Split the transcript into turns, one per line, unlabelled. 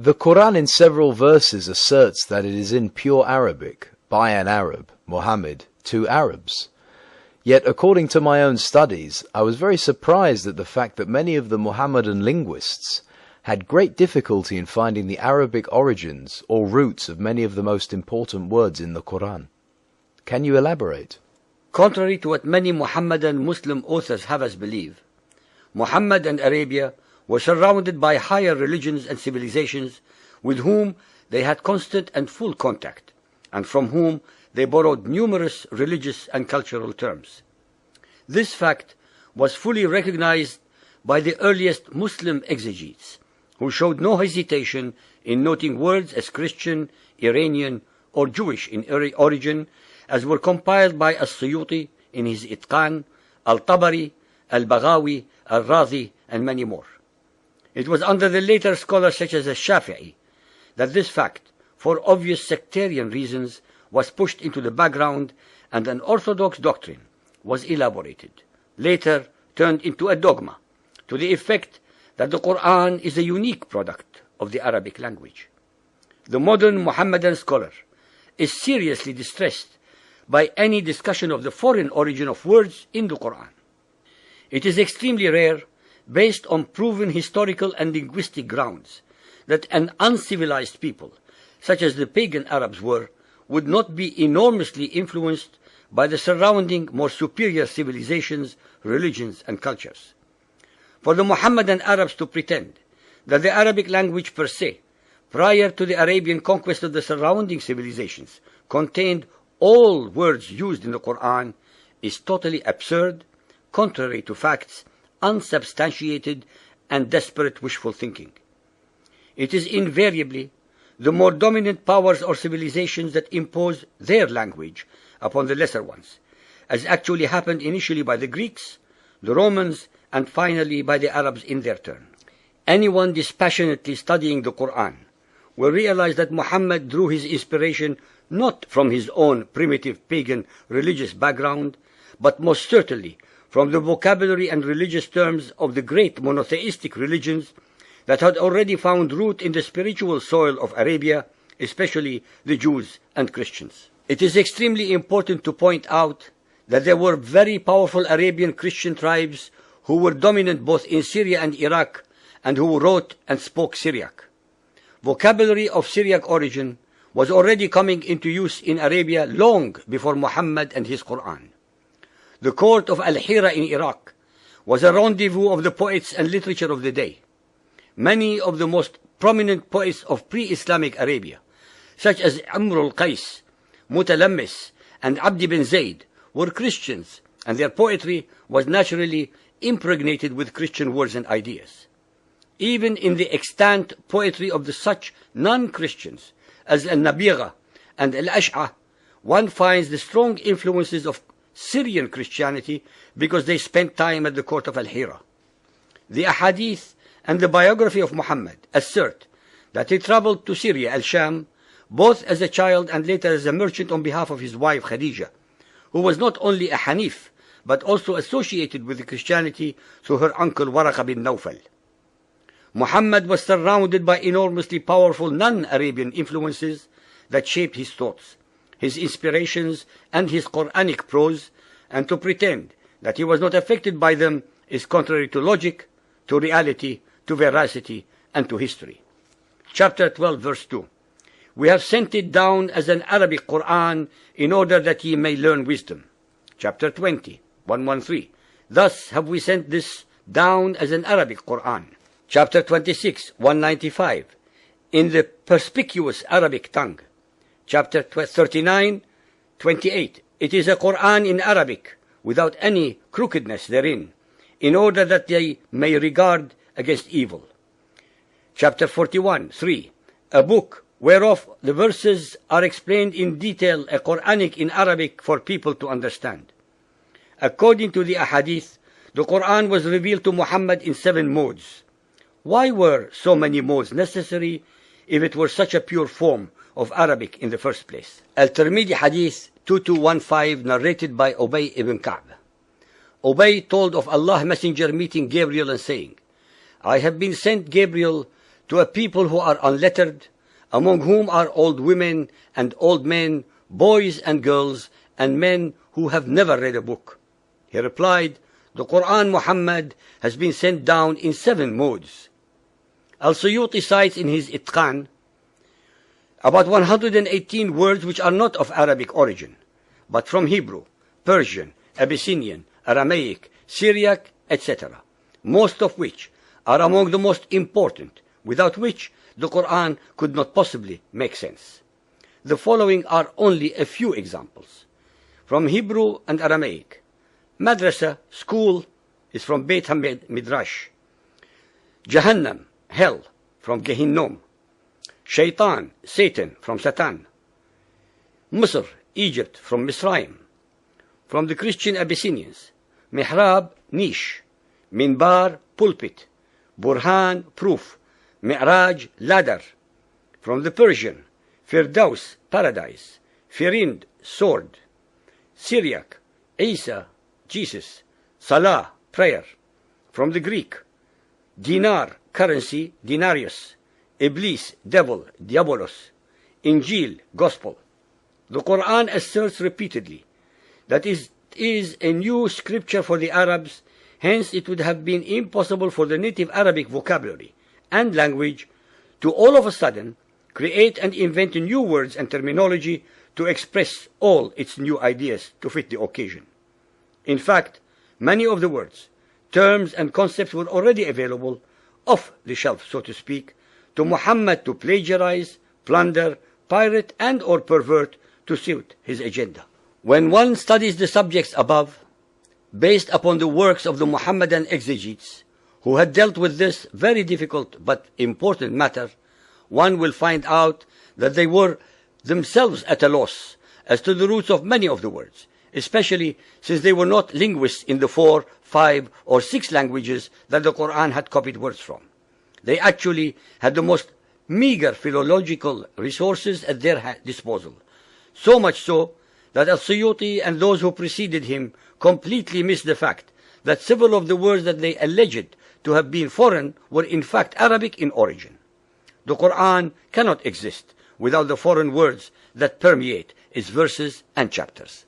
The Quran in several verses asserts that it is in pure Arabic, by an Arab, Muhammad, to Arabs. Yet, according to my own studies, I was very surprised at the fact that many of the Muhammadan linguists had great difficulty in finding the Arabic origins or roots of many of the most important words in the Quran. Can you elaborate?
Contrary to what many Muhammadan Muslim authors have us believe, Muhammad and Arabia were surrounded by higher religions and civilizations with whom they had constant and full contact, and from whom they borrowed numerous religious and cultural terms. This fact was fully recognized by the earliest Muslim exegetes, who showed no hesitation in noting words as Christian, Iranian, or Jewish in origin, as were compiled by As-Suyuti in his Itqan, Al-Tabari, Al-Baghawi, Al-Razi, and many more. It was under the later scholars such as Al-Shafi'i that this fact, for obvious sectarian reasons, was pushed into the background and an orthodox doctrine was elaborated, later turned into a dogma, to the effect that the Quran is a unique product of the Arabic language. The modern Muhammadan scholar is seriously distressed by any discussion of the foreign origin of words in the Quran. It is extremely rare, based on proven historical and linguistic grounds, that an uncivilized people, such as the pagan Arabs were, would not be enormously influenced by the surrounding more superior civilizations, religions, and cultures. For the Muhammadan Arabs to pretend that the Arabic language per se, prior to the Arabian conquest of the surrounding civilizations, contained all words used in the Quran is totally absurd, contrary to facts, unsubstantiated, and desperate wishful thinking. It is invariably the more dominant powers or civilizations that impose their language upon the lesser ones, as actually happened initially by the Greeks, the Romans, and finally by the Arabs in their turn. Anyone dispassionately studying the Quran will realize that Muhammad drew his inspiration not from his own primitive pagan religious background, but most certainly from the vocabulary and religious terms of the great monotheistic religions that had already found root in the spiritual soil of Arabia, especially the Jews and Christians. It is extremely important to point out that there were very powerful Arabian Christian tribes who were dominant both in Syria and Iraq, and who wrote and spoke Syriac. Vocabulary of Syriac origin was already coming into use in Arabia long before Muhammad and his Quran. The court of Al-Hira in Iraq was a rendezvous of the poets and literature of the day. Many of the most prominent poets of pre-Islamic Arabia, such as Amr al-Qais, Mutalammis, and Abd bin Zayd, were Christians, and their poetry was naturally impregnated with Christian words and ideas. Even in the extant poetry of the such non-Christians as Al-Nabigha and Al-Ash'a, one finds the strong influences of Syrian Christianity because they spent time at the court of Al-Hira. The Ahadith and the biography of Muhammad assert that he traveled to Syria, Al-Sham, both as a child and later as a merchant on behalf of his wife Khadija, who was not only a Hanif, but also associated with Christianity through her uncle Waraka bin Nawfal. Muhammad was surrounded by enormously powerful non-Arabian influences that shaped his thoughts, his inspirations, and his Quranic prose, and to pretend that he was not affected by them is contrary to logic, to reality, to veracity, and to history. Chapter 12, verse 2. We have sent it down as an Arabic Quran in order that ye may learn wisdom. Chapter 20, 113. Thus have we sent this down as an Arabic Quran. Chapter 26, 195. In the perspicuous Arabic tongue. Chapter 39, 28. It is a Quran in Arabic, without any crookedness therein, in order that they may regard against evil. Chapter 41, 3. A book whereof the verses are explained in detail, a Quranic in Arabic for people to understand. According to the Ahadith, the Quran was revealed to Muhammad in 7 modes. Why were so many modes necessary if it were such a pure form of Arabic in the first place? Al-Tirmidhi Hadith 2215, narrated by Ubay ibn Ka'b. Ubay told of Allah's messenger meeting Gabriel and saying, I have been sent, Gabriel, to a people who are unlettered, among whom are old women and old men, boys and girls, and men who have never read a book? He replied, the Quran, Muhammad, has been sent down in 7 modes. Al-Suyuti cites in his Itqan about 118 words which are not of Arabic origin, but from Hebrew, Persian, Abyssinian, Aramaic, Syriac, etc., most of which are among the most important, without which the Quran could not possibly make sense. The following are only a few examples. From Hebrew and Aramaic, Madrasa, school, is from Beit HaMidrash. Jahannam, hell, from Gehinnom. Shaitan, Satan, from Satan. Misr, Egypt, from Misraim. From the Christian Abyssinians, Mihrab, niche. Minbar, pulpit. Burhan, proof. Mi'raj, ladder. From the Persian, Firdaus, paradise. Firind, sword. Syriac, Isa, Jesus. Salah, prayer. From the Greek, dinar, currency, denarius. Iblis, devil, diabolos. Injil, gospel. The Quran asserts repeatedly that it is a new scripture for the Arabs, hence it would have been impossible for the native Arabic vocabulary and language to all of a sudden create and invent new words and terminology to express all its new ideas to fit the occasion. In fact, many of the words, terms and concepts were already available off the shelf, so to speak, to Muhammad to plagiarize, plunder, pirate and or pervert to suit his agenda. When one studies the subjects above, based upon the works of the Muhammadan exegetes, who had dealt with this very difficult but important matter, one will find out that they were themselves at a loss as to the roots of many of the words, especially since they were not linguists in the 4, 5, or 6 languages that the Quran had copied words from. They actually had the most meager philological resources at their disposal, so much so that Al-Suyuti and those who preceded him completely missed the fact that several of the words that they alleged to have been foreign were in fact Arabic in origin. The Quran cannot exist without the foreign words that permeate its verses and chapters.